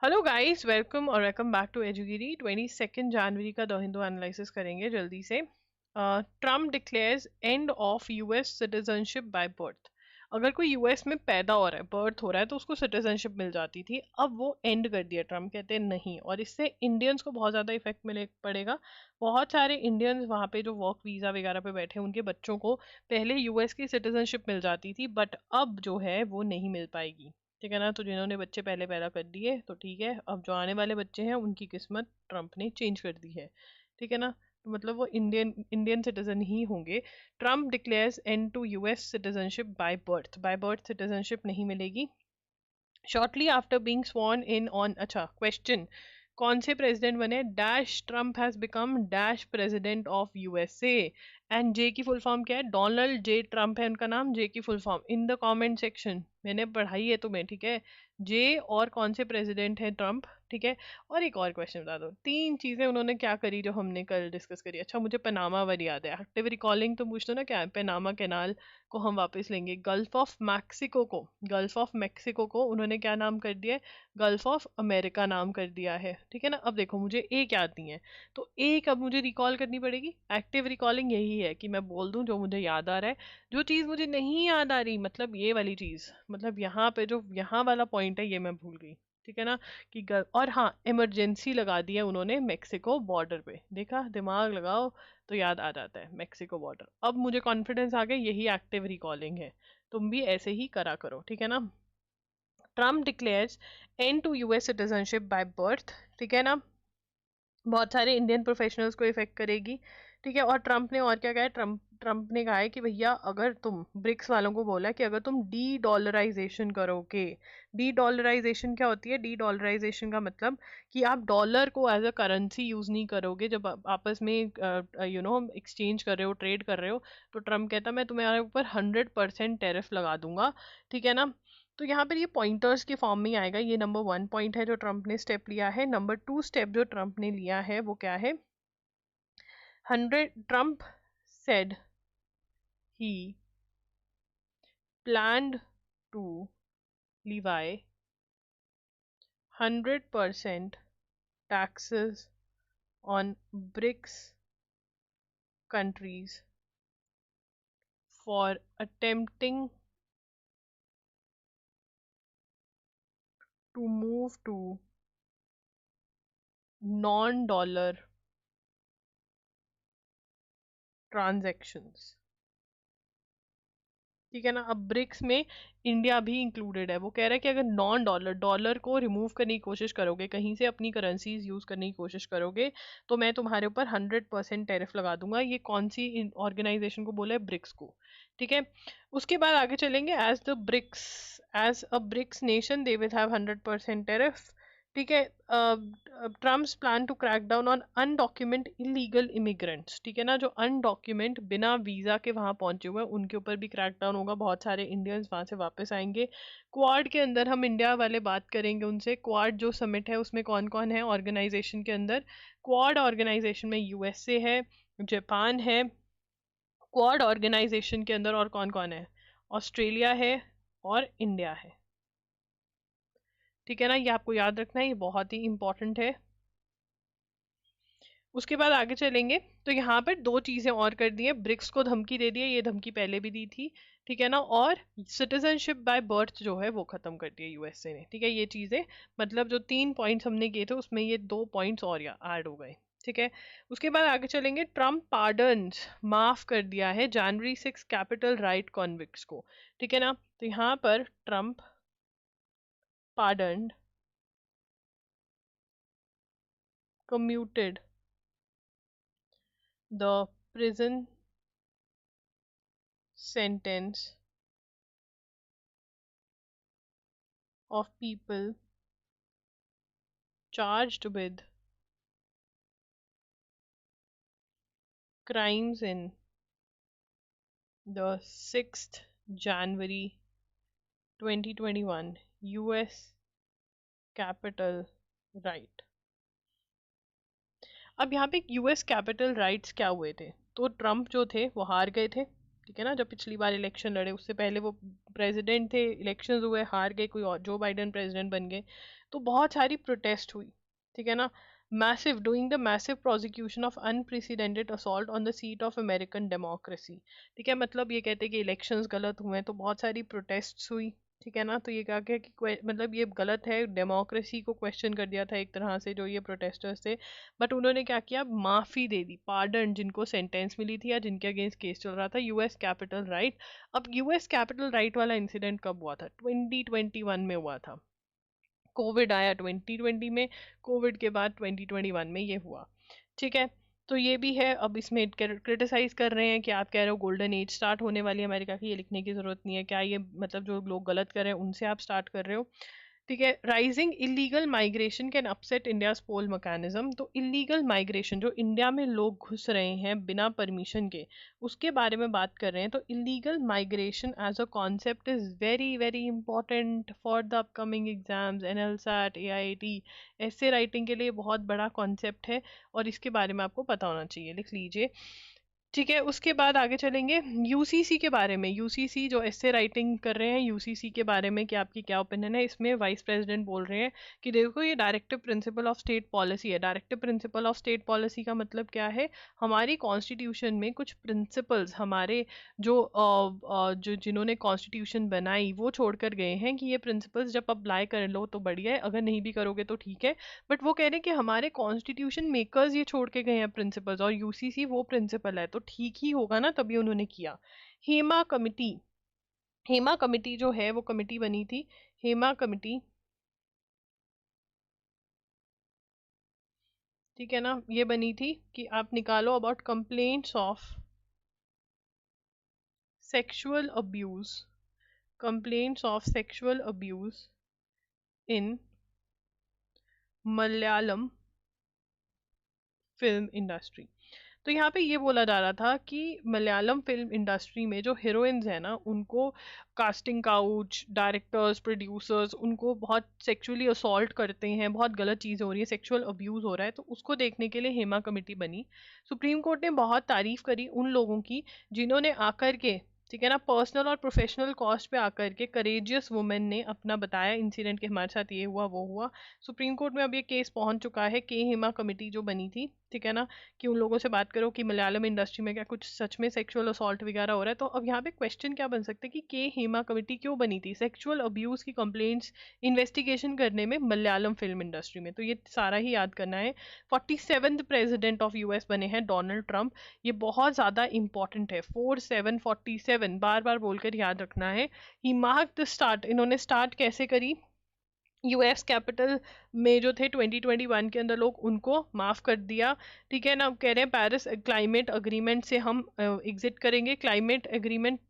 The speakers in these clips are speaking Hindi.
हेलो गाइस, वेलकम और वेलकम बैक टू एजुगिरी। 22 जनवरी का द हिंदू एनालिसिस करेंगे जल्दी से। Trump declares end of US citizenship by birth. अगर कोई यूएस में पैदा हो रहा है, बर्थ हो रहा है, तो उसको सिटीजनशिप मिल जाती थी। अब वो एंड कर दिया ट्रम्प, कहते हैं नहीं। और इससे इंडियंस को बहुत ज़्यादा इफेक्ट मिले पड़ेगा। बहुत सारे इंडियंस वहाँ पे जो वर्क वीज़ा वगैरह पे बैठे हैं, उनके बच्चों को पहले यूएस की सिटीजनशिप मिल जाती थी, बट अब जो है वो नहीं मिल पाएगी। ठीक है ना। तो जिन्होंने बच्चे पहले पैदा कर दिए तो ठीक है, अब जो आने वाले बच्चे हैं उनकी किस्मत ट्रम्प ने चेंज कर दी है। ठीक है ना। तो मतलब वो इंडियन इंडियन सिटीजन ही होंगे। Trump declares end to US citizenship by birth citizenship नहीं मिलेगी। Shortly after being sworn in on, अच्छा क्वेश्चन, कौन से प्रेसिडेंट बने? Dash Trump has become dash president of USA. And J की फुल फॉर्म क्या है? डोनाल्ड जे ट्रम्प है उनका नाम। जे की full form in the comment section, मैंने पढ़ाई है तुम्हें। ठीक है। जे और कौन से प्रेसिडेंट है? ट्रम्प। ठीक है। और एक और क्वेश्चन बता दो, तीन चीजें उन्होंने क्या करी जो हमने कल डिस्कस करी। अच्छा, मुझे पनामा वाली याद है। एक्टिव रिकॉलिंग तो पूछ दो ना, क्या है? पनामा कैनाल को हम वापस लेंगे। गल्फ ऑफ मैक्सिको को उन्होंने क्या नाम कर दिया है? गल्फ ऑफ अमेरिका नाम कर दिया है। ठीक है ना। अब देखो, मुझे एक याद नहीं है, तो एक अब मुझे रिकॉल करनी पड़ेगी। एक्टिव रिकॉलिंग यही है कि मैं बोल दूं जो मुझे याद आ रहा है। जो चीज मुझे नहीं याद आ रही, मतलब ये वाली चीज, मतलब यहाँ पे जो यहाँ वाला पॉइंट है, ये मैं भूल गई। ठीक है ना। और हाँ, इमरजेंसी लगा दी है उन्होंने मेक्सिको बॉर्डर पे। देखा, दिमाग लगाओ तो याद आ जाता है मेक्सिको बॉर्डर। अब मुझे कॉन्फिडेंस आ गया, यही एक्टिव रिकॉलिंग है। तुम भी ऐसे ही करा करो। ठीक है ना। Trump declares end to US citizenship by birth. ठीक है ना। बहुत सारे इंडियन प्रोफेशनल्स को इफेक्ट करेगी। ठीक है। और ट्रम्प ने और क्या कहा है? ट्रम्प ने कहा है कि भैया, अगर तुम ब्रिक्स वालों को बोला है कि अगर तुम डी डॉलराइजेशन करोगे। डी डॉलराइजेशन क्या होती है? डी डॉलराइजेशन का मतलब कि आप डॉलर को एज अ करेंसी यूज नहीं करोगे जब आप आपस में एक्सचेंज कर रहे हो, ट्रेड कर रहे हो। तो ट्रम्प कहता मैं तुम्हारे ऊपर 100% टैरिफ लगा दूंगा। ठीक है ना। तो यहाँ पर ये पॉइंटर्स के फॉर्म में ही आएगा। ये नंबर 1 पॉइंट है जो ट्रम्प ने स्टेप लिया है। नंबर 2 स्टेप जो ट्रम्प ने लिया है वो क्या है? 100 Trump said he planned to levy 100% taxes on BRICS countries for attempting to move to non-dollar transactions। ठीक है ना। अब ब्रिक्स में इंडिया भी इंक्लूडेड है। वो कह रहा है कि अगर नॉन डॉलर डॉलर को रिमूव करने की कोशिश करोगे, कहीं से अपनी करेंसीज यूज करने की कोशिश करोगे, तो मैं तुम्हारे ऊपर 100% टैरिफ लगा दूंगा। ये कौन सी ऑर्गेनाइजेशन को बोला है? ब्रिक्स को। ठीक है। उसके बाद आगे चलेंगे। As a BRICS nation they will have 100% tariff. ठीक है। Trump's plan to crack down on undocument illegal immigrants. ठीक है ना। जो अनडॉक्यूमेंट बिना वीजा के वहां पहुंचे हुए हैं, उनके ऊपर भी क्रैक डाउन होगा। बहुत सारे इंडियंस वहां से वापस आएंगे। क्वाड के अंदर हम इंडिया वाले बात करेंगे उनसे। क्वाड जो समिट है उसमें कौन कौन है ऑर्गेनाइजेशन के अंदर? क्वाड ऑर्गेनाइजेशन में यूएसए है, जापान है। क्वाड ऑर्गेनाइजेशन के अंदर और कौन कौन है? ऑस्ट्रेलिया है और इंडिया है। ठीक है ना। ये आपको याद रखना है, ये बहुत ही इंपॉर्टेंट है। उसके बाद आगे चलेंगे तो यहाँ पर दो चीजें और कर दी है। ब्रिक्स को धमकी दे दी है, ये धमकी पहले भी दी थी। ठीक है ना। और सिटीजनशिप बाय बर्थ जो है वो खत्म कर दिया यूएसए ने। ठीक है। ये चीजें, मतलब जो 3 पॉइंट्स हमने किए थे उसमें ये 2 पॉइंट्स और ऐड हो गए। ठीक है। उसके बाद आगे चलेंगे। ट्रम्प पार्डन, माफ कर दिया है January 6 कैपिटल राइट कॉन्विक्ट्स को। ठीक है ना। तो यहाँ पर Trump pardon commuted the prison sentence of people charged with crimes in the 6th January 2021 US Capitol Riot। अब यहाँ पे यूएस कैपिटल राइट्स क्या हुए थे? तो ट्रम्प जो थे वो हार गए थे। ठीक है ना, जब पिछली बार इलेक्शन लड़े उससे पहले वो प्रेसिडेंट थे, इलेक्शंस हुए, हार गए, कोई और जो बाइडेन प्रेसिडेंट बन गए, तो बहुत सारी प्रोटेस्ट हुई, ठीक है ना। Massive doing the massive prosecution of unprecedented assault on the seat of American democracy, ठीक है, मतलब ये कहते हैं कि इलेक्शंस गलत हुए हैं, तो बहुत सारी प्रोटेस्ट्स हुई, ठीक है ना। तो ये कहा गया कि मतलब ये गलत है, डेमोक्रेसी को क्वेश्चन कर दिया था एक तरह से जो ये प्रोटेस्टर्स थे। बट उन्होंने क्या किया, माफी दे दी, पार्डन जिनको सेंटेंस मिली थी या जिनके अगेंस्ट केस चल रहा था, यूएस कैपिटल राइट। अब यूएस कैपिटल राइट वाला इंसिडेंट कब हुआ था, 2021 में हुआ था। कोविड आया 2020 में, कोविड के बाद 2021 में ये हुआ, ठीक है। तो ये भी है। अब इसमें क्रिटिसाइज कर रहे हैं कि आप कह रहे हो गोल्डन एज स्टार्ट होने वाली है अमेरिका की, ये लिखने की जरूरत नहीं है, क्या ये मतलब जो लोग गलत कर रहे हैं उनसे आप स्टार्ट कर रहे हो, ठीक है। Rising illegal migration can upset India's poll mechanism, तो इलीगल माइग्रेशन जो इंडिया में लोग घुस रहे हैं बिना परमिशन के, उसके बारे में बात कर रहे हैं। तो illegal migration as a concept is very very important for the upcoming exams, NLSAT, AIT, essay writing के लिए बहुत बड़ा कॉन्सेप्ट है और इसके बारे में आपको पता होना चाहिए, लिख लीजिए, ठीक है। उसके बाद आगे चलेंगे यूसीसी के बारे में। यूसीसी जो ऐसे राइटिंग कर रहे हैं यूसीसी के बारे में कि आपकी क्या ओपिनियन है, इसमें वाइस प्रेसिडेंट बोल रहे हैं कि देखो ये directive principle of state policy है। Directive principle of state policy का मतलब क्या है, हमारी कॉन्स्टिट्यूशन में कुछ प्रिंसिपल्स हमारे जो जिन्होंने कॉन्स्टिट्यूशन बनाई वो छोड़कर गए हैं कि ये प्रिंसिपल्स जब अप्लाई कर लो तो बढ़िया है, अगर नहीं भी करोगे तो ठीक है। बट वो कह रहे हैं कि हमारे कॉन्स्टिट्यूशन मेकर्स ये छोड़ के गए हैं प्रिंसिपल्स, और यूसीसी वो प्रिंसिपल है, तो ठीक ही होगा ना, तभी उन्होंने किया। हेमा कमिटी, हेमा कमिटी जो है वो कमिटी बनी थी, हेमा कमिटी, ठीक है ना, ये बनी थी कि आप निकालो about complaints of sexual abuse, complaints of sexual abuse in Malayalam film industry. तो यहाँ पे ये बोला जा रहा था कि मलयालम फिल्म इंडस्ट्री में जो हीरोइंस है ना, उनको कास्टिंग काउच, डायरेक्टर्स, प्रोड्यूसर्स उनको बहुत सेक्सुअली असॉल्ट करते हैं, बहुत गलत चीज़ हो रही है, सेक्सुअल अब्यूज हो रहा है, तो उसको देखने के लिए हेमा कमेटी बनी। सुप्रीम कोर्ट ने बहुत तारीफ करी उन लोगों की जिन्होंने आकर के, ठीक है ना, पर्सनल और प्रोफेशनल कॉस्ट पे आकर के करेजियस वुमेन ने अपना बताया इंसिडेंट के हमारे साथ ये हुआ वो हुआ। सुप्रीम कोर्ट में अब ये केस पहुंच चुका है कि हेमा कमेटी जो बनी थी, ठीक है ना, कि उन लोगों से बात करो कि मलयालम इंडस्ट्री में क्या कुछ सच में सेक्सुअल असॉल्ट वगैरह हो रहा है। तो अब यहाँ पे क्वेश्चन क्या बन सकते हैं कि के हेमा कमेटी क्यों बनी थी, सेक्सुअल अब्यूज की कंप्लेंट्स इन्वेस्टिगेशन करने में मलयालम फिल्म इंडस्ट्री में, तो ये सारा ही याद करना है। 47th प्रेसिडेंट ऑफ यूएस बने हैं डोनाल्ड ट्रंप, ये बहुत ज्यादा इंपॉर्टेंट है, 4747 बार बार बोलकर याद रखना है। ही मार्क द स्टार्ट, इन्होंने स्टार्ट कैसे करी, यूएस कैपिटल में जो थे 2021 के अंदर लोग, उनको माफ कर दिया, ठीक है ना। कह रहे हैं पेरिस क्लाइमेट अग्रीमेंट से हम एग्जिट करेंगे। क्लाइमेट एग्रीमेंट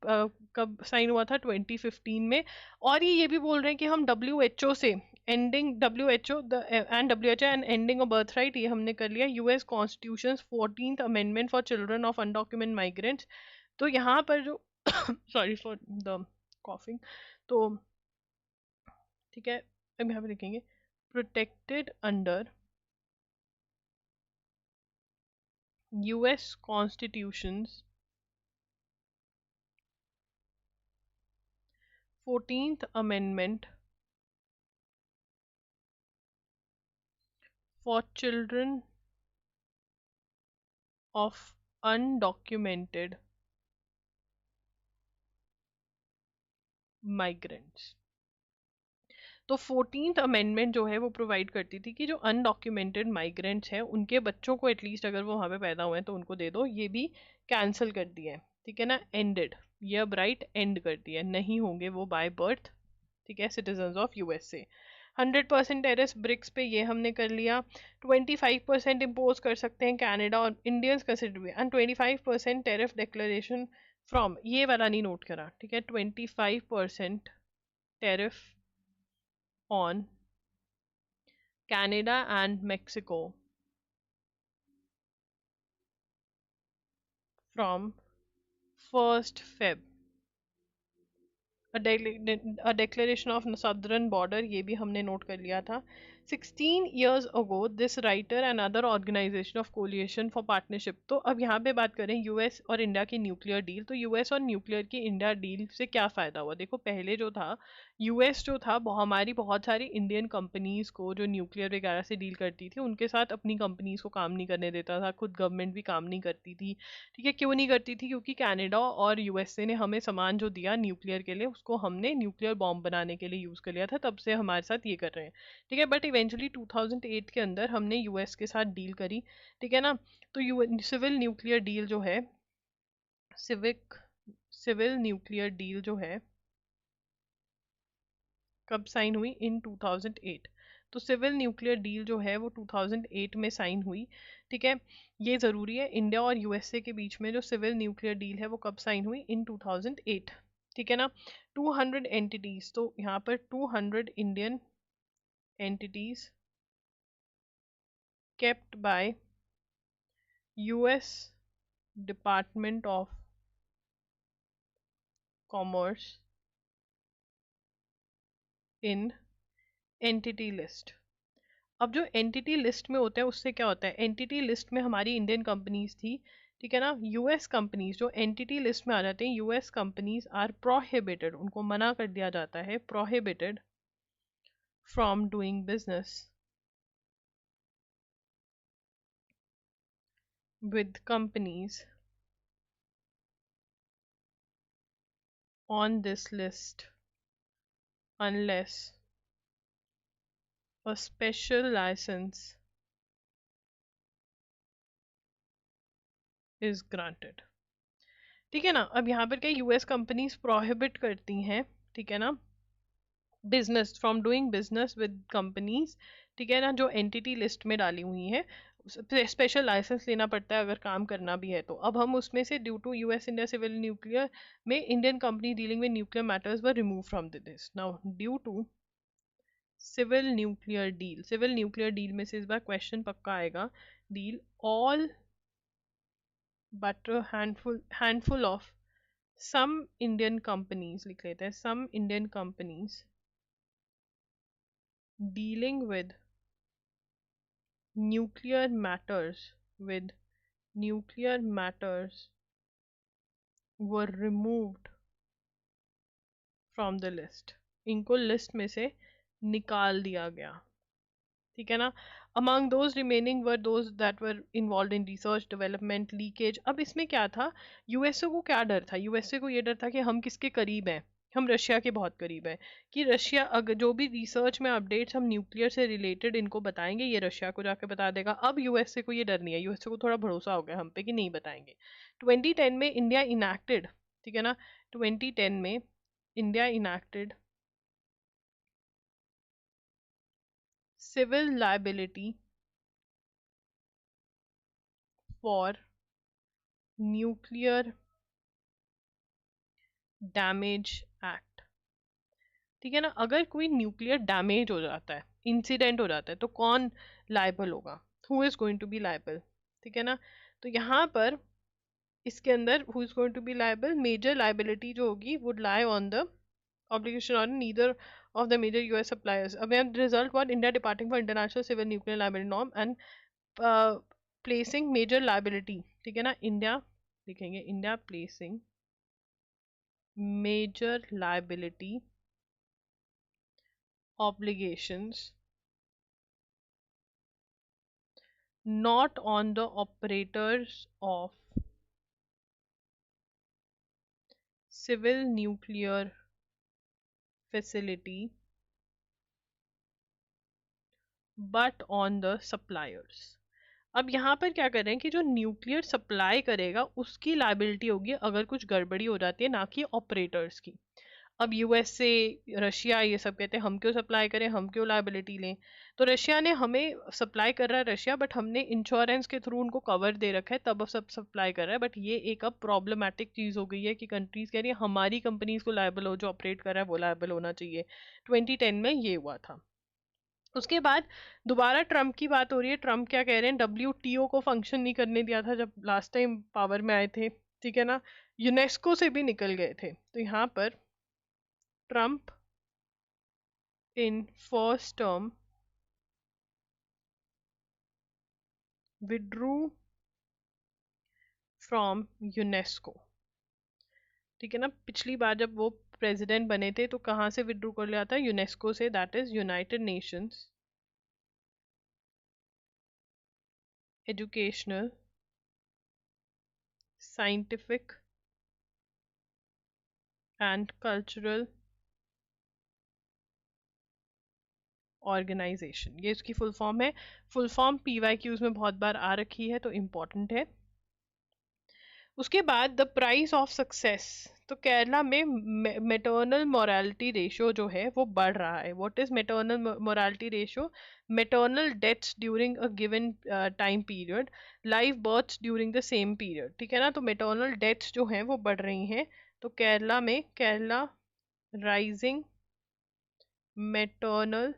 कब साइन हुआ था, 2015 में। और ये भी बोल रहे हैं कि हम डब्ल्यू से ending W the end W end ending of birth right, ये हमने कर लिया। US constitution 14th amendment for children of undocument migrants, तो यहाँ पर जो सॉरी फॉर द कॉफिंग, तो ठीक है, अब यहाँ पे लिखेंगे protected under US constitutions 14th amendment for children of undocumented migrants. तो 14th अमेंडमेंट जो है वो प्रोवाइड करती थी कि जो अनडॉक्यूमेंटेड माइग्रेंट्स हैं उनके बच्चों को एटलीस्ट अगर वो वहाँ पे पैदा हुए हैं तो उनको दे दो, ये भी कैंसिल कर दिया है, ठीक है ना, एंडेड, ये अब राइट एंड कर दिया है, नहीं होंगे वो बाय बर्थ, ठीक है, citizen of USA. 100% tariffs BRICS पे ये हमने कर लिया। 25% इम्पोज कर सकते हैं कनाडा और इंडियंस कंसिडर भी, एंड 25% टेरिफ डिक्लेरेशन फ्रॉम, ये वाला नहीं नोट करा, ठीक है, 25% tariff on Canada and Mexico from 1st Feb. A declaration of southern border, ये भी हमने नोट कर लिया था, 16 years ago this writer and other organization of coalition for partnership। तो अब यहाँ पे बात करें यूएस और इंडिया की न्यूक्लियर डील, तो यूएस और न्यूक्लियर की इंडिया डील से क्या फायदा हुआ? देखो पहले जो था, यूएस जो था हमारी बहुत सारी इंडियन कंपनीज को जो न्यूक्लियर वगैरह से डील करती थी उनके साथ अपनी कंपनीज को काम नहीं करने देता था, खुद गवर्नमेंट भी काम नहीं करती थी। ठीक है, क्यों नहीं करती थी? क्योंकि कनाडा और यूएसए ने हमें सामान जो दिया न्यूक्लियर के लिए उसको हमने न्यूक्लियर बॉम्ब बनाने के लिए यूज कर लिया था, तब से हमारे साथ ये कर रहे हैं। ठीक है, बट इवेंचुअली 2008 के अंदर हमने यूएस के साथ डील करी। ठीक है ना, तो सिविल न्यूक्लियर डील जो है, सिविल न्यूक्लियर डील जो है कब साइन हुई? इन 2008। तो सिविल न्यूक्लियर डील जो है वो 2008 में साइन हुई। ठीक है, ये ज़रूरी है, इंडिया और यूएसए के बीच में जो सिविल न्यूक्लियर डील है वो कब साइन हुई? इन 2008। ठीक है ना, 200 एंटिटीज, तो यहाँ पर 200 Indian entities kept by US Department of Commerce in entity list। अब जो एंटिटी लिस्ट में होता है उससे क्या होता है? एंटिटी लिस्ट में हमारी इंडियन कंपनीज थी, ठीक है ना। यूएस कंपनीज जो एंटिटी लिस्ट में आ जाते हैं, यूएस कंपनीज आर प्रोहिबिटेड, उनको मना कर दिया जाता है, prohibited from doing business with companies on this list unless a special license is granted। ठीक है ना, अब यहाँ पर क्या यूएस कंपनीज प्रोहिबिट करती हैं, ठीक है ना, business from doing business with companies, ठीक है ना, जो एंटिटी लिस्ट में डाली हुई है। स्पेशल लाइसेंस लेना पड़ता है अगर काम करना भी है तो। अब हम उसमें से due to US India civil nuclear में Indian company dealing with nuclear matters were remove from the list. Now due to civil nuclear deal, civil nuclear deal में से इस बार क्वेश्चन पक्का आएगा, deal all but handful of some Indian companies, लिख लेते हैं, some Indian companies dealing with nuclear matters with nuclear matters were removed from the list। इनको लिस्ट में से निकाल दिया गया, ठीक है ना। among those remaining were those that were involved in research development leakage। अब इसमें क्या था, यूएसए को क्या डर था? यूएसए को ये डर था कि हम किसके करीब हैं, हम रशिया के बहुत करीब हैं, कि रशिया अगर जो भी रिसर्च में अपडेट्स हम न्यूक्लियर से रिलेटेड इनको बताएंगे ये रशिया को जाके बता देगा। अब यूएसए को ये डर नहीं है, यूएसए को थोड़ा भरोसा हो गया हम पे कि नहीं बताएंगे। 2010 में इंडिया इनैक्टेड, ठीक है ना, 2010 में India enacted civil liability for nuclear damage act। ठीक है ना, अगर कोई न्यूक्लियर डैमेज हो जाता है, इंसिडेंट हो जाता है, तो कौन लाइबल होगा? Who is going to be liable? ठीक है ना, तो यहाँ पर इसके अंदर who is going to be liable, major liability जो होगी would lie on the obligation on neither of the major US suppliers। अब यहाँ result what, India departing for international civil nuclear liability norm and placing major liability, ठीक है ना, इंडिया लिखेंगे, India placing major liability obligations not on the operators of civil nuclear facility but on the suppliers। अब यहाँ पर क्या कर रहे हैं कि जो न्यूक्लियर सप्लाई करेगा उसकी लाइबिलिटी होगी अगर कुछ गड़बड़ी हो जाती है, ना कि ऑपरेटर्स की। अब यूएसए, रशिया ये सब कहते हैं हम क्यों सप्लाई करें, हम क्यों लाइबिलिटी लें। तो रशिया ने हमें सप्लाई कर रहा है रशिया, बट हमने इंश्योरेंस के थ्रू उनको कवर दे रखा है, तब अब सब सप्लाई कर रहा है। बट ये एक अब प्रॉब्लमेटिक चीज़ हो गई है कि कंट्रीज कह रही है हमारी कंपनीज को लाइबल हो, जो ऑपरेट कर रहा है वो लाइबल होना चाहिए। 2010 में ये हुआ था। उसके बाद दोबारा ट्रम्प की बात हो रही है। ट्रम्प क्या कह रहे हैं, डब्ल्यूटीओ को फंक्शन नहीं करने दिया था जब लास्ट टाइम पावर में आए थे, ठीक है ना, यूनेस्को से भी निकल गए थे। तो यहाँ पर Trump in first term withdrew from UNESCO. ठीक है ना, पिछली बार जब वो प्रेसिडेंट बने थे तो कहाँ से विड्रू कर लिया था? यूनेस्को से, that is United Nations Educational Scientific and Cultural Organization, ये इसकी फुल फॉर्म है। फुल फॉर्म पीवाईक्यूज में बहुत बार आ रखी है तो इम्पोर्टेंट है। उसके बाद द प्राइस ऑफ सक्सेस, तो केरला में मेटर्नल मोरालिटी रेशियो जो है वो बढ़ रहा है। What is maternal morality ratio? Maternal deaths during a given time period, live births during the same period. ठीक है ना, तो मेटर्नल डेथ्स जो हैं वो बढ़ रही हैं। तो केरला में, Kerala rising maternal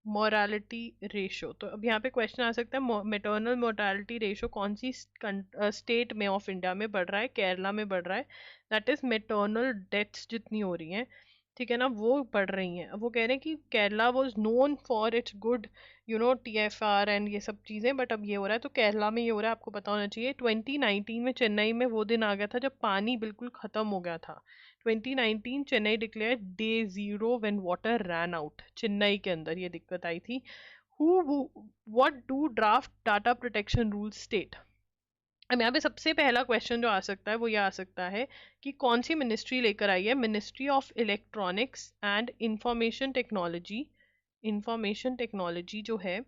morality ratio. तो अब यहाँ पे क्वेश्चन आ सकता है मेटर्नल मोरालिटी रेशो कौन सी स्टेट में ऑफ इंडिया में बढ़ रहा है? केरला में बढ़ रहा है। दैट इज मेटर्नल डेथ्स जितनी हो रही हैं, ठीक है ना, वो बढ़ रही हैं। अब वो कह रहे हैं कि Kerala was known for its good TFR and ये सब चीज़ें, बट अब ये हो रहा है। तो केरला में ये हो रहा है, आपको पता होना चाहिए। 2019 में चेन्नई में वो दिन आ गया था जब पानी बिल्कुल खत्म हो गया था। 2019 Chennai declare day zero when water ran out. Chennai के अंदर ये दिक्कत आई थी। Who what do draft data protection rule state? अब यहाँ पे सबसे पहला क्वेश्चन जो आ सकता है वो ये आ सकता है कि कौन सी मिनिस्ट्री लेकर आई है? Ministry of electronics and information technology. Information technology जो है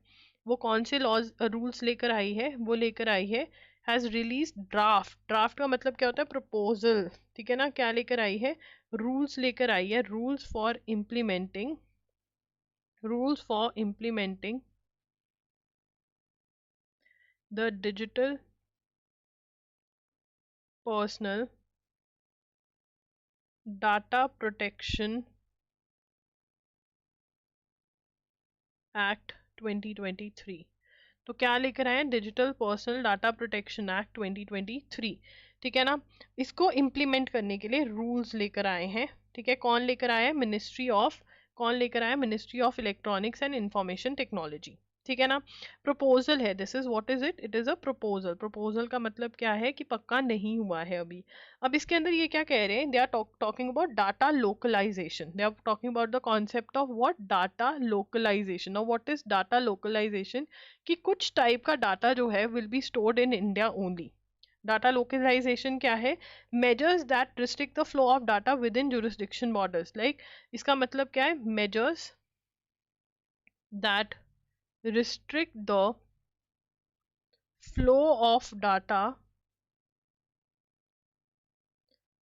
वो कौन से लॉज रूल्स लेकर आई है? वो लेकर आई है हैज रिलीज ड्राफ्ट। ड्राफ्ट का मतलब क्या होता है? प्रपोजल। ठीक है ना, क्या लेकर आई है? रूल्स लेकर आई है। Rules for implementing the digital personal data protection act 2023। तो क्या लेकर आए हैं? Digital personal data protection act 2023। ठीक है ना, इसको इम्प्लीमेंट करने के लिए रूल्स लेकर आए हैं। ठीक है, कौन लेकर आया है? कौन लेकर आया? Ministry of electronics and information technology. ठीक है ना, प्रपोजल है। This is what is it? It is a proposal. Proposal का मतलब क्या है? कि पक्का नहीं हुआ है अभी। अब इसके अंदर ये क्या कह रहे हैं? They are talking about data localisation. They are talking about the concept of what? Data localisation. और व्हाट इज डाटा लोकलाइजेशन? कि कुछ टाइप का डाटा जो है will be stored in India only. Data localisation क्या है? Measures that restrict the flow of data within jurisdiction borders. Like इसका मतलब क्या है? Measures that restrict the flow of data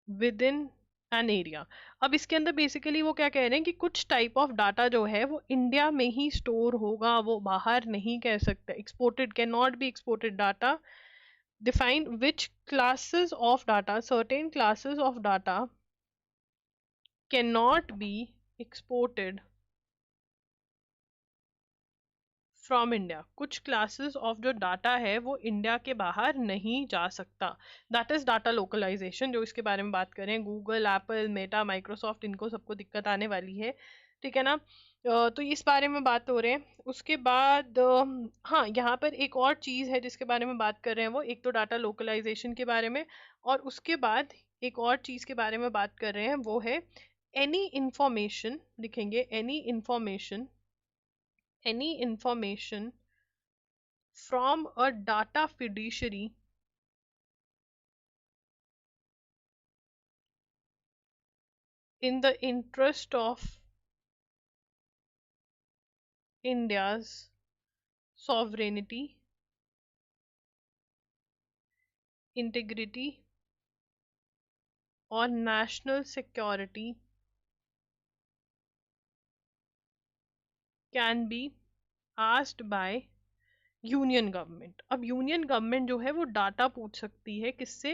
within an area। अब इसके अंदर बेसिकली वो क्या कह रहे हैं कि कुछ टाइप ऑफ डाटा जो है वो इंडिया में ही स्टोर होगा, वो बाहर नहीं कह सकते। Exported, can not be exported data. Define which classes of data, certain classes of data can not be exported from India. कुछ क्लासेस ऑफ जो डाटा है वो इंडिया के बाहर नहीं जा सकता। दैट इज डाटा लोकलाइजेशन, जो इसके बारे में बात करें गूगल, एप्पल, मेटा, माइक्रोसॉफ्ट, इनको सबको दिक्कत आने वाली है। ठीक है ना, तो इस बारे में बात हो रहे हैं। उसके बाद हाँ, यहाँ पर एक और चीज़ है जिसके बारे में बात कर रहे हैं। वो एक तो डाटा लोकलाइजेशन के बारे में, और उसके बाद एक और चीज़ के बारे में बात कर रहे हैं, वो है एनी इंफॉर्मेशन। लिखेंगे any information from a data fiduciary in the interest of India's sovereignty, integrity, or national security can be asked by union government. अब यूनियन गवर्नमेंट जो है वो डाटा पूछ सकती है किससे?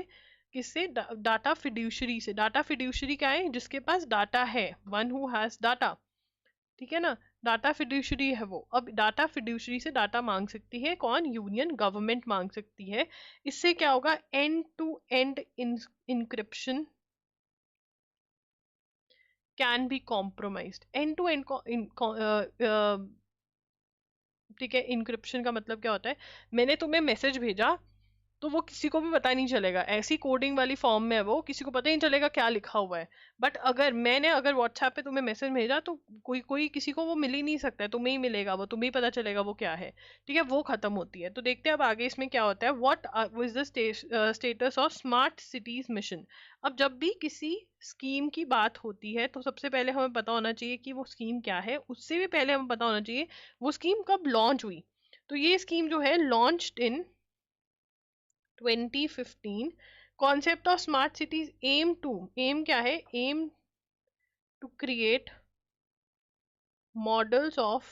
किससे? डाटा फिड्यूशरी से। डाटा फिड्यूशरी क्या है? जिसके पास डाटा है, वन हु हैज डाटा। ठीक है ना, डाटा फिड्यूशरी है वो। अब डाटा फिड्यूशरी से डाटा मांग सकती है कौन? यूनियन गवर्नमेंट मांग सकती है। इससे क्या होगा? End to end encryption can be compromised. End to end ठीक है, इनक्रिप्शन का मतलब क्या होता है, मैंने तुम्हें मैसेज भेजा तो वो किसी को भी पता नहीं चलेगा, ऐसी कोडिंग वाली फॉर्म में है वो, किसी को पता ही नहीं चलेगा क्या लिखा हुआ है। बट अगर व्हाट्सएप पे तुम्हें मैसेज भेजा तो कोई कोई किसी को वो मिल ही नहीं सकता है, तुम्हें ही मिलेगा वो, तुम्हें ही पता चलेगा वो क्या है। ठीक है, वो खत्म होती है। तो देखते हैं अब आगे इसमें क्या होता है। What is the status of smart cities mission. अब जब भी किसी स्कीम की बात होती है तो सबसे पहले हमें पता होना चाहिए कि वो स्कीम क्या है, उससे भी पहले हमें पता होना चाहिए वो स्कीम कब लॉन्च हुई। तो ये स्कीम जो है launched in 2015। Concept of smart cities aim क्या है, aim to create models of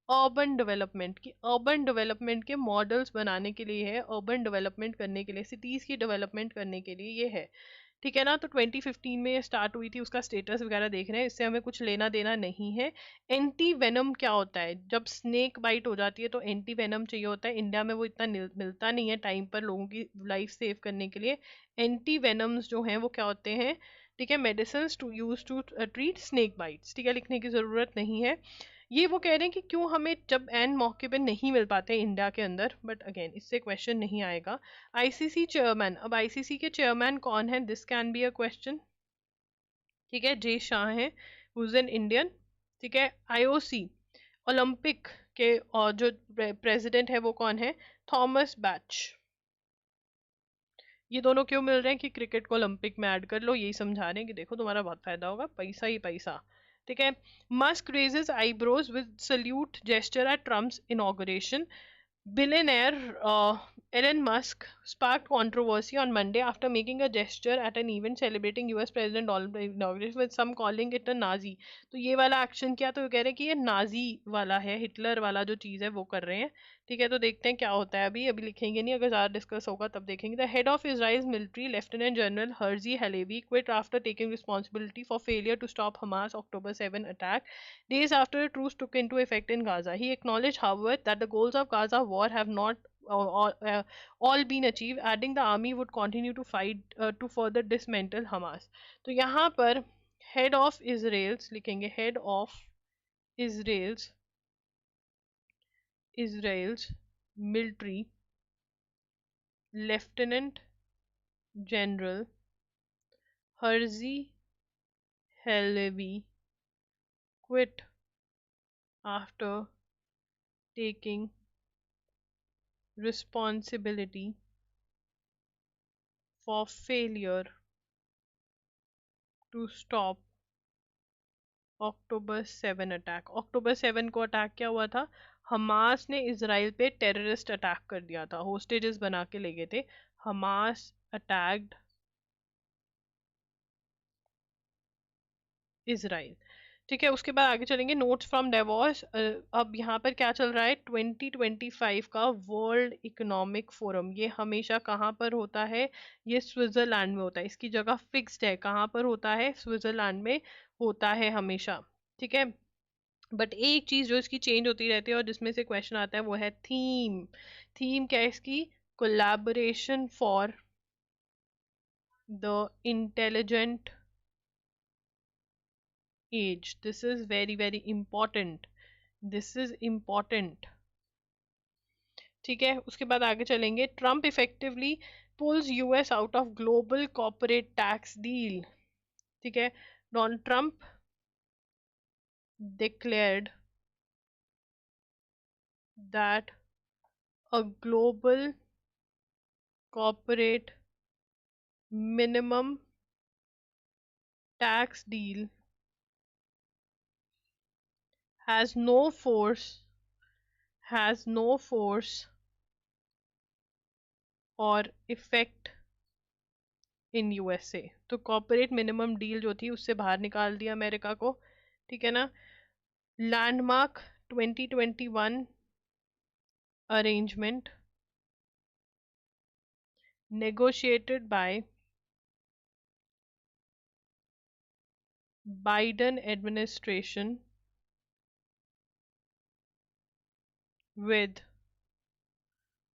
urban development, की अर्बन डेवलपमेंट के मॉडल्स बनाने के लिए है, अर्बन डेवलपमेंट करने के लिए, सिटीज की डेवलपमेंट करने के लिए ये है। ठीक है ना, तो 2015 में ये स्टार्ट हुई थी, उसका स्टेटस वगैरह देख रहे हैं, इससे हमें कुछ लेना देना नहीं है। एंटी वेनम क्या होता है, जब स्नेक बाइट हो जाती है तो एंटी वेनम चाहिए होता है, इंडिया में वो इतना मिलता नहीं है टाइम पर लोगों की लाइफ सेव करने के लिए। एंटी वेनम्स जो हैं वो क्या होते हैं, ठीक है, medicine to use to treat snake bites. ठीक है, लिखने की जरूरत नहीं है। ये वो कह रहे हैं कि क्यों हमें जब एन मौके पे नहीं मिल पाते इंडिया के अंदर, बट अगेन इससे क्वेश्चन नहीं आएगा। आईसीसी चेयरमैन, अब आईसीसी के चेयरमैन कौन है, this can be a question. ठीक है, जे शाह है, हु इज एन इंडियन। ठीक है, आईओसी ओलंपिक के और जो प्रेसिडेंट है वो कौन है, थॉमस बैच। ये दोनों क्यों मिल रहे हैं कि क्रिकेट को ओलंपिक में ऐड कर लो, यही समझा रहे हैं कि देखो तुम्हारा बहुत फायदा होगा, पैसा ही पैसा। ठीक है, Musk raises eyebrows with salute gesture at Trump's inauguration. Billionaire Elon Musk sparked controversy on Monday after making a gesture at an event celebrating US President Donald Trump inauguration, with some calling it a Nazi। तो ये वाला एक्शन किया तो वो कह रहे हैं कि ये नाजी वाला है, हिटलर वाला जो चीज़ है वो कर रहे हैं। ठीक है, तो देखते हैं क्या होता है। अभी अभी लिखेंगे नहीं, अगर ज़्यादा डिस्कस होगा तब देखेंगे। The head of Israel military lieutenant general Herzi Halevi quit after taking responsibility for failure to stop Hamas October 7 attack, days after a truce took into effect in Gaza. He acknowledged, however, that the goals of Gaza war have not all been achieved, adding the army would continue to fight to further dismantle Hamas। तो यहाँ पर head of Israel's लिखेंगे, head of Israel's Israel's military lieutenant general Herzi Halevi quit after taking responsibility for failure to stop October 7 attack. October 7 को अटैक क्या हुआ था, हमास ने इसराइल पे टेररिस्ट अटैक कर दिया था, होस्टेजेस बना के ले गए थे। Hamas attacked Israel. ठीक है, उसके बाद आगे चलेंगे, नोट्स फ्रॉम डेवॉस। अब यहाँ पर क्या चल रहा है, 2025 का वर्ल्ड इकोनॉमिक फोरम, ये हमेशा कहाँ पर होता है, ये स्विट्जरलैंड में होता है, इसकी जगह फिक्स्ड है, कहाँ पर होता है, स्विट्जरलैंड में होता है हमेशा। ठीक है, बट एक चीज जो इसकी चेंज होती रहती है और जिसमें से क्वेश्चन आता है वो है थीम। थीम क्या है इसकी, collaboration for the intelligent age. This is very very important, this is important. ठीक है, उसके बाद आगे चलेंगे, Trump effectively pulls US out of global corporate tax deal. ठीक है, Donald Trump declared that a global corporate minimum tax deal has no force has no force or effect in USA. तो कॉर्पोरेट मिनिमम डील जो थी उससे बाहर निकाल दिया अमेरिका को। ठीक है ना, landmark 2021 arrangement negotiated by Biden administration with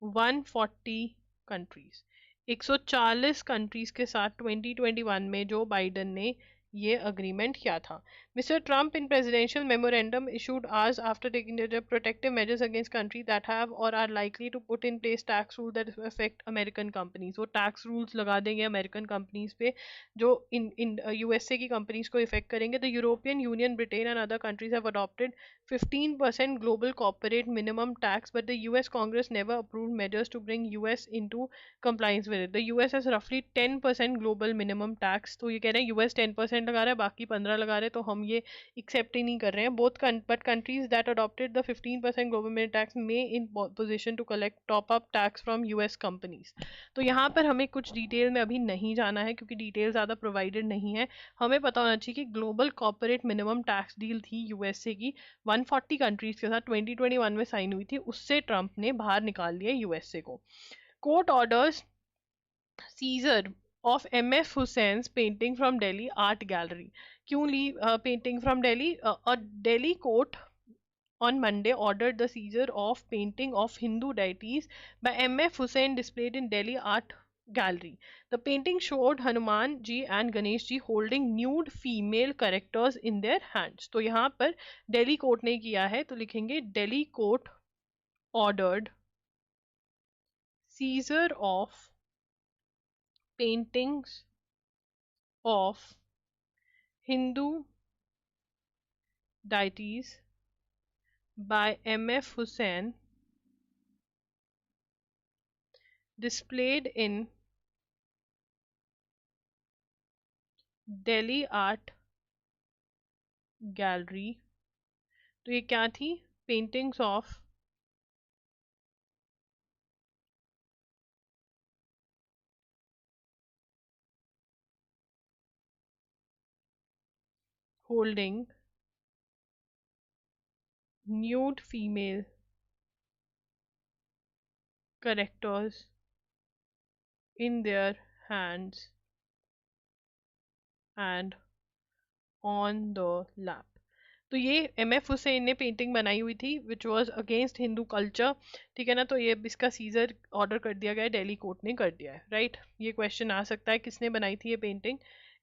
140 countries, 140 countries के साथ 2021 में जो बाइडन ने ये अग्रीमेंट क्या था? Mister Trump in presidential memorandum issued hours after taking the protective measures against countries that have or are likely to put in place tax rules that affect American companies. वो tax rules लगा देंगे American companies पे जो इन USA की companies को इफेक्ट करेंगे. The European Union, Britain and other countries have adopted 15% global corporate minimum tax, but the US Congress never approved measures to bring US into compliance with it. The US has roughly 10% global minimum tax. तो ये कह रहे हैं US 10% लगा रहा है, बाकी 15 लगा रहे हैं, तो हम ये एक्सेप्ट ही नहीं कर रहे हैं. Both but countries that adopted the 15% global minimum tax may in position to collect top up tax from US companies. तो यहाँ पर हमें कुछ डिटेल में अभी नहीं जाना है क्योंकि डिटेल ज़्यादा प्रोवाइडेड नहीं है. हमें पता होना चाहिए कि global corporate minimum tax deal थी यूएसए की 140 कंट्रीज के साथ 2021 में साइन हुई थी, उससे ट्रम्प ने बाहर निकाल लिया यूएसए को. Court orders seizure of M.F. Hussein's painting from Delhi Art Gallery. क्यों ली painting from Delhi? A Delhi court on Monday ordered the seizure of painting of Hindu deities by M.F. Hussain displayed in Delhi Art Gallery. The painting showed Hanuman ji and Ganesh ji holding nude female characters in their hands. तो यहाँ पर Delhi court ने किया है, तो लिखेंगे Delhi court ordered seizure of paintings of Hindu deities by M.F. Hussain displayed in Delhi Art Gallery. तो ये क्या थी? Paintings of holding nude female characters in their hands and on the lap. तो ये M.F. हुसैन ने पेंटिंग बनाई हुई थी which was against Hindu culture. ठीक है ना, तो ये इसका सीजर ऑर्डर कर दिया गया है, दिल्ली कोर्ट ने कर दिया है. राइट, ये क्वेश्चन आ सकता है किसने बनाई थी ये painting.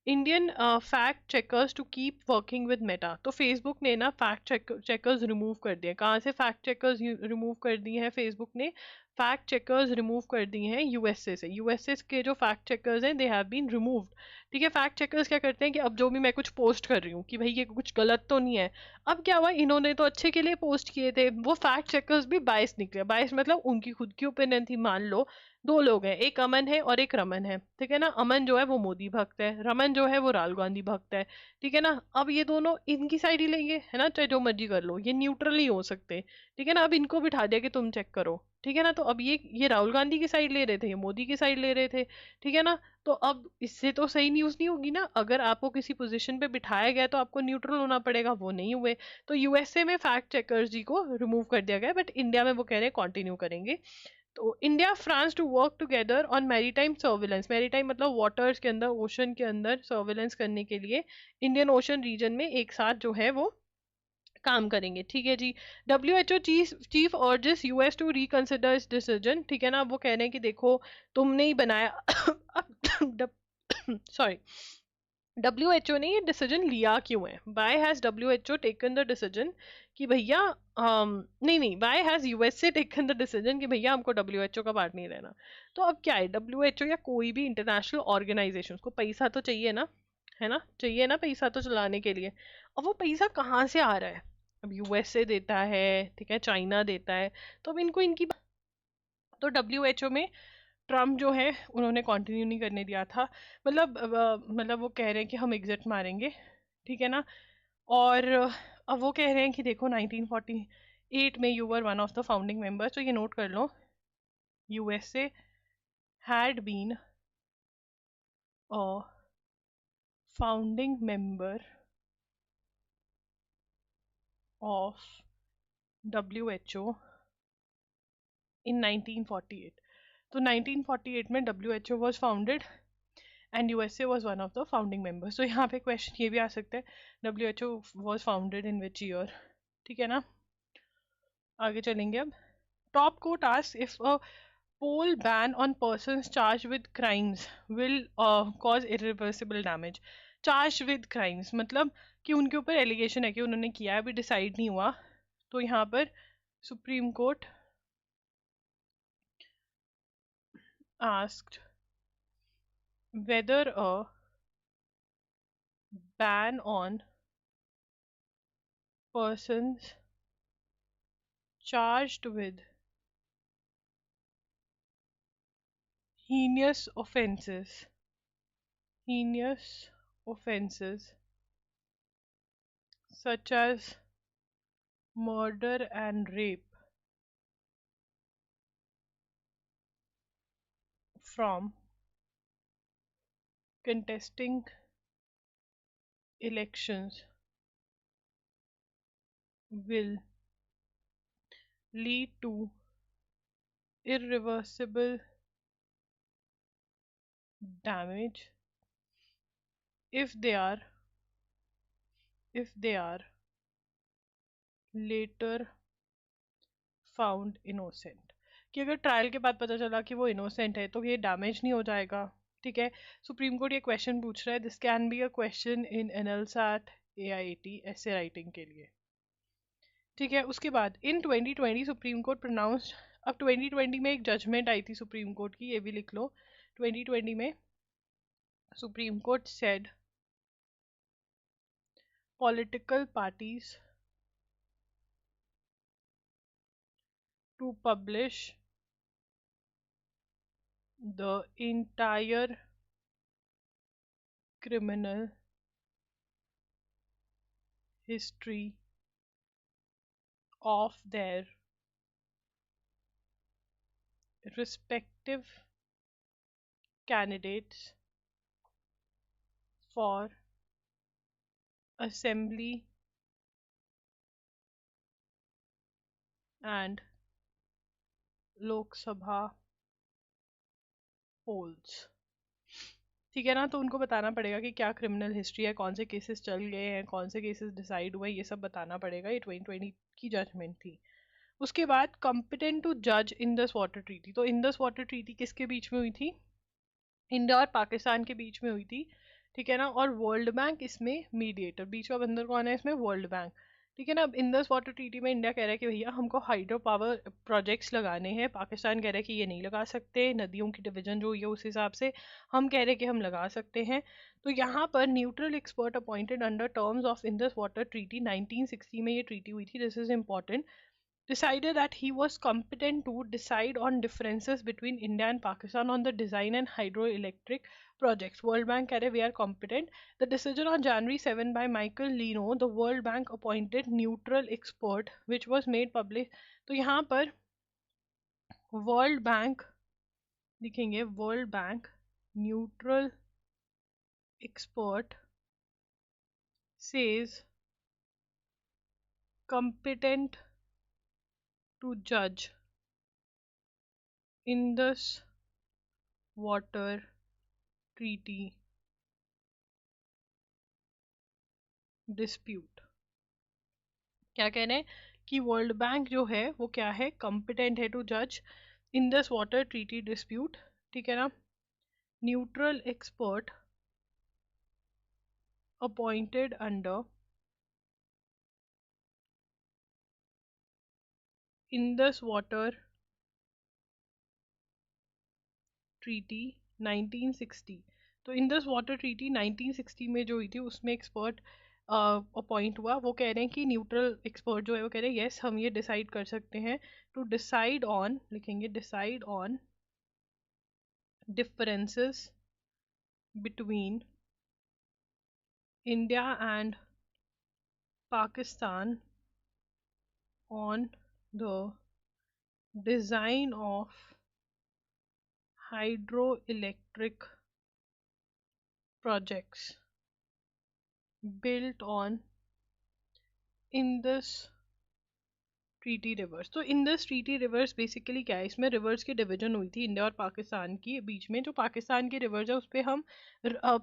Indian fact checkers to keep working with Meta. तो फेसबुक ने ना फैक्ट चेकर्स रिमूव कर दिए. कहाँ से फैक्ट चेकर्स रिमूव कर दिए हैं? फेसबुक ने फैक्ट चेकर्स रिमूव कर दिए हैं यूएसए से. यूएसए के जो फैक्ट चेकर्स हैं दे हैव बीन रिमूव्ड. ठीक है, फैक्ट चेकर्स क्या करते हैं कि अब जो भी मैं कुछ पोस्ट कर रही हूँ कि भाई ये कुछ गलत तो नहीं है, अब क्या हुआ, इन्होंने तो अच्छे के लिए पोस्ट किए थे, वो फैक्ट चेकर्स भी बायस निकले. बायस मतलब उनकी खुद की ओपिनियन थी. मान लो दो लोग हैं, एक अमन है और एक रमन है. ठीक है ना, अमन जो है वो मोदी भक्त है, रमन जो है वो राहुल गांधी भक्त है. ठीक है ना, अब ये दोनों इनकी साइड ही लेंगे, है ना, चाहे जो मर्जी कर लो, ये न्यूट्रल नहीं हो सकते. ठीक है ना, अब इनको बिठा दिया कि तुम चेक करो. ठीक है ना, तो अब ये राहुल गांधी की साइड ले रहे थे, ये मोदी की साइड ले रहे थे. ठीक है ना, तो अब इससे तो सही न्यूज़ नहीं होगी ना. अगर आपको किसी पोजीशन पे बिठाया गया तो आपको न्यूट्रल होना पड़ेगा, वो नहीं हुए. तो यूएसए में फैक्ट चेकर्स जी को रिमूव कर दिया गया, बट इंडिया में वो कह रहे हैं कंटिन्यू करेंगे. तो India France to work together on maritime surveillance. Maritime मतलब वाटर्स के अंदर, ओशन के अंदर सर्विलेंस करने के लिए इंडियन ओशन रीजन में एक साथ जो है वो काम करेंगे. ठीक है जी. WHO chief urges US to reconsider इस डिसीजन. ठीक है ना, वो कह रहे हैं कि देखो तुमने ही बनाया सॉरी WHO ने ये डिसीजन लिया क्यों है? Why has WHO taken the decision कि भैया नहीं why has USA taken the decision कि भैया हमको WHO का पार्ट नहीं रहना. तो अब क्या है, WHO या कोई भी इंटरनेशनल ऑर्गेनाइजेशन, उसको पैसा तो चाहिए ना, है ना, चाहिए ना पैसा तो चलाने के लिए. अब वो पैसा कहाँ से आ रहा है? अब यूएसए देता है, ठीक है, चाइना देता है, तो अब इनको इनकी. तो WHO में ट्रम्प जो है उन्होंने कंटिन्यू नहीं करने दिया था. मतलब वो कह रहे हैं कि हम एग्जिट मारेंगे. ठीक है ना, और अब वो कह रहे हैं कि देखो 1948 में you were one of the founding members. तो ये नोट कर लो, USA had been a founding member of WHO in 1948. तो 1948 में WHO was founded and USA was one of the founding members. तो यहाँ पे क्वेश्चन ये भी आ सकता है, WHO was founded in which year. ठीक है ना, आगे चलेंगे. अब top court asks if a poll ban on persons charge with crimes will cause irreversible damage. Charge with crimes मतलब कि उनके ऊपर एलिगेशन है कि उन्होंने किया है, अभी डिसाइड नहीं हुआ। तो यहाँ पर supreme court asked whether a ban on persons charged with heinous offences heinous offences such as murder and rape from contesting elections will lead to irreversible damage if they are if they are later found innocent। कि अगर ट्रायल के बाद पता चला कि वो इनोसेंट है तो ये डैमेज नहीं हो जाएगा। ठीक है, सुप्रीम कोर्ट ये क्वेश्चन पूछ रहा है, this can be a question in NLSAT AIT essay writing के लिए। ठीक है, उसके बाद इन 2020 सुप्रीम कोर्ट प्रोनाउंस्ड, अब 2020 में एक जजमेंट आई थी सुप्रीम कोर्ट की, ये भी लिख लो। 2020 में Supreme Court said political parties to publish the entire criminal history of their respective candidates for assembly and Lok Sabha polls। ठीक है ना, तो उनको बताना पड़ेगा कि क्या क्रिमिनल हिस्ट्री है, कौन से केसेस चल गए हैं, कौन से केसेस डिसाइड हुए, ये सब बताना पड़ेगा। ये 2020 की जजमेंट थी। उसके बाद कॉम्पिटेंट टू जज इंडस वाटर ट्रीटी, तो इंडस वाटर ट्रीटी किसके बीच में हुई थी? इंडिया और पाकिस्तान के बीच में हुई थी। ठीक है ना, और वर्ल्ड बैंक इसमें मीडिएटर, बीच का बंदर कौन है इसमें? World bank. ठीक है ना, अब इंडस वाटर ट्रीटी में इंडिया कह रहा है कि भैया हमको हाइड्रो पावर प्रोजेक्ट्स लगाने हैं, पाकिस्तान कह रहा है कि ये नहीं लगा सकते, नदियों की डिवीजन जो हुई है उस हिसाब से हम कह रहे हैं कि हम लगा सकते हैं। तो यहाँ पर neutral expert appointed under terms of Indus water treaty 1960 में ये ट्रीटी हुई थी, this is important, decided that he was competent to decide on differences between India and Pakistan on the design and hydroelectric projects. World Bank keh rahe we are competent. The decision on January 7 by Michael Leno, the World Bank appointed neutral expert, which was made public. तो यहाँ पर World Bank लिखेंगे, World Bank neutral expert says competent to judge Indus Water Treaty dispute। क्या कह रहे हैं कि वर्ल्ड बैंक जो है वो क्या है? कॉम्पिटेंट है टू जज इंडस वाटर ट्रीटी डिस्प्यूट। ठीक है ना, neutral expert appointed under Indus water treaty 1960। तो इंडस वाटर ट्रीटी 1960 में जो हुई थी उसमें एक्सपर्ट अपॉइंट हुआ, वो कह रहे हैं कि न्यूट्रल एक्सपर्ट जो है वो कह रहे हैं यस हम ये डिसाइड कर सकते हैं, टू डिसाइड ऑन, लिखेंगे decide on differences between India and Pakistan on the design of hydroelectric projects built on Indus treaty reverse. तो इंडस ट्रीटी रिवर्स बेसिकली क्या है? इसमें रिवर्स की डिवीजन हुई थी इंडिया और पाकिस्तान के बीच में। जो पाकिस्तान की रिवर्स है उस पर हम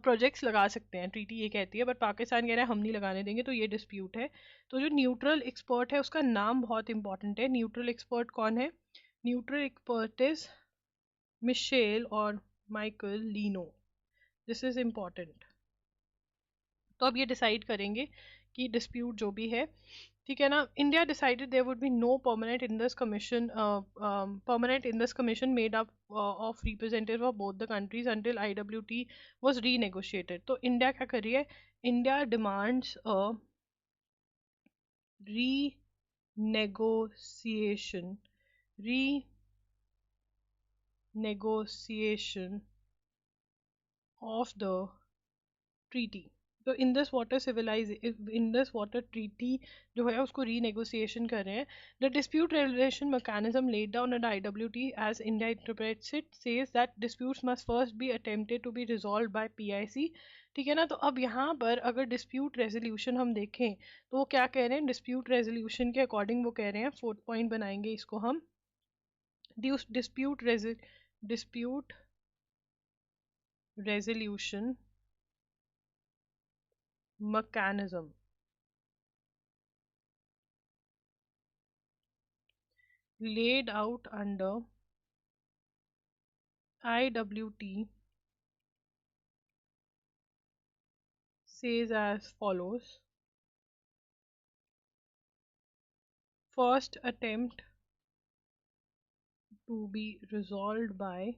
प्रोजेक्ट्स लगा सकते हैं, ट्रीटी ये कहती है, बट पाकिस्तान कह रहा है हम नहीं लगाने देंगे, तो ये डिस्प्यूट है। तो जो न्यूट्रल एक्सपर्ट है उसका नाम बहुत इंपॉर्टेंट है। न्यूट्रल एक्सपर्ट कौन है? न्यूट्रल एक्सपर्ट इज मिशेल और Michael Lino, this is important. तो अब ये डिसाइड करेंगे कि डिस्प्यूट जो भी है, ठीक है ना। India decided there would be no permanent in this commission made up of representative of both the countries until IWT was renegotiated. तो इंडिया क्या कर रही है, India demands a renegotiation renegotiation of the treaty। तो Indus water Indus water treaty जो है उसको रीनेगोशिएशन कर रहे हैं। The dispute resolution mechanism laid down at IWT as India interprets it says that disputes must first B attempted to be resolve by PIC, ठीक है ना। तो अब यहाँ पर अगर डिस्प्यूट रेजोल्यूशन हम देखें तो वो क्या कह रहे हैं, डिस्प्यूट रेजोल्यूशन के अकॉर्डिंग वो कह रहे हैं, फोर्थ पॉइंट बनाएंगे इसको हम, dispute resolution mechanism laid out under IWT says as follows: first attempt to be resolved by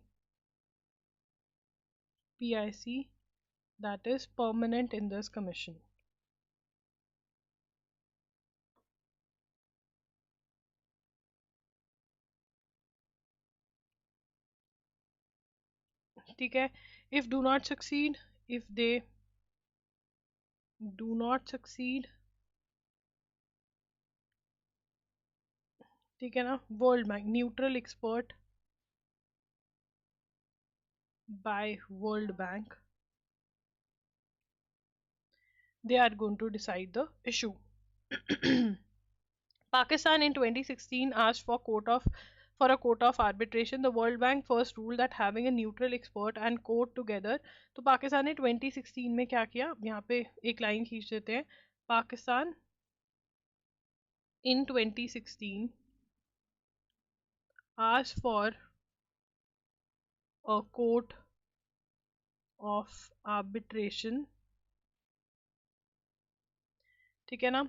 PIC, that is permanent in this commission। ठीक है, if do not succeed, if they do not succeed, ठीक है ना, world bank neutral expert by World Bank, they are going to decide the issue। Pakistan in 2016 asked for a court of arbitration। The World Bank first ruled that having a neutral expert and court together। तो पाकिस्तान ने 2016 में क्या किया, यहाँ पे एक लाइन खींच देते हैं, Pakistan in 2016 asked for a court of arbitration, ठीक है ना,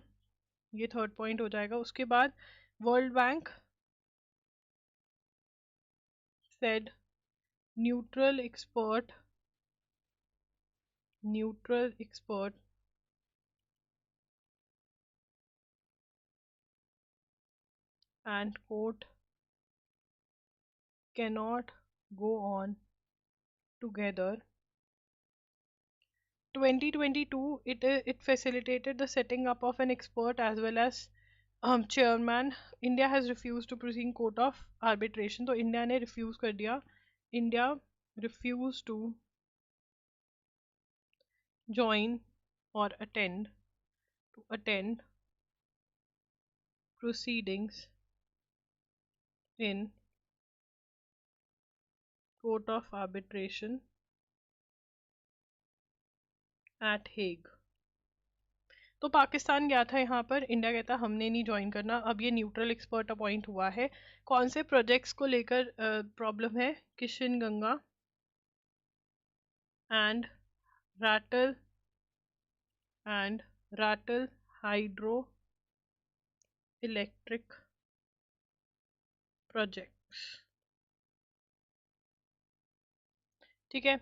ये थर्ड पॉइंट हो जाएगा। उसके बाद world bank said neutral expert and court cannot go on together। 2022 it facilitated the setting up of an expert as well as chairman। India has refused to proceed court of arbitration। तो इंडिया ने रिफ्यूज कर दिया, India refused to join or attend proceedings in court of arbitration at Hague। तो पाकिस्तान गया था यहाँ पर, इंडिया कहता हमने नहीं ज्वाइन करना। अब ये न्यूट्रल एक्सपर्ट अपॉइंट हुआ है, कौन से प्रोजेक्ट्स को लेकर प्रॉब्लम है, Kishan Ganga and Ratle hydro electric projects, ठीक है।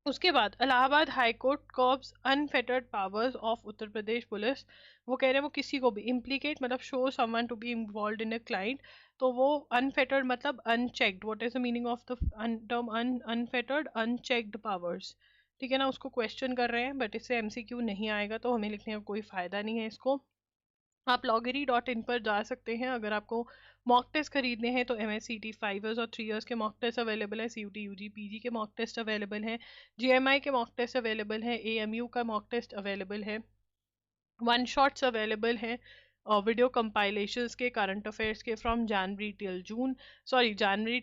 उसके बाद Allahabad high court curbs unfettered powers of Uttar Pradesh police. वो कह रहे हैं वो किसी को भी इम्प्लीकेट मतलब show someone to be involve in a client, तो वो अनफेटर्ड मतलब unchecked. What is the meaning of the term unfettered, unchecked powers, ठीक है ना, उसको क्वेश्चन कर रहे हैं, बट इससे MCQ नहीं आएगा तो हमें लिखने का कोई फायदा नहीं है इसको। आप loggery.in पर जा सकते हैं। अगर आपको मॉक टेस्ट खरीदने हैं तो MSCT 5 ईयर्स और 3 ईयर्स के मॉक टेस्ट अवेलेबल है, CUT UG PG के मॉक टेस्ट अवेलेबल हैं, GMI के मॉक टेस्ट अवेलेबल हैं, AMU का मॉक टेस्ट अवेलेबल है, वन शॉट्स अवेलेबल हैं, वीडियो कंपाइलेशंस के करंट अफेयर्स के फ्रॉम जनवरी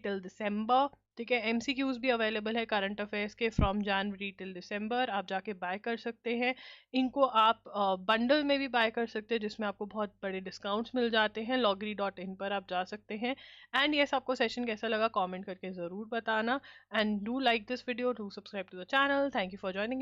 टिल दिसंबर, ठीक है। MCQs भी अवेलेबल है करंट अफेयर्स के फ्रॉम जनवरी टिल दिसंबर, आप जाके बाय कर सकते हैं इनको। आप बंडल में भी बाय कर सकते हैं जिसमें आपको बहुत बड़े डिस्काउंट्स मिल जाते हैं। loggery.in पर आप जा सकते हैं। एंड येस, आपको सेशन कैसा लगा कमेंट करके ज़रूर बताना, and do like this video, do subscribe to the channel. Thank you for joining.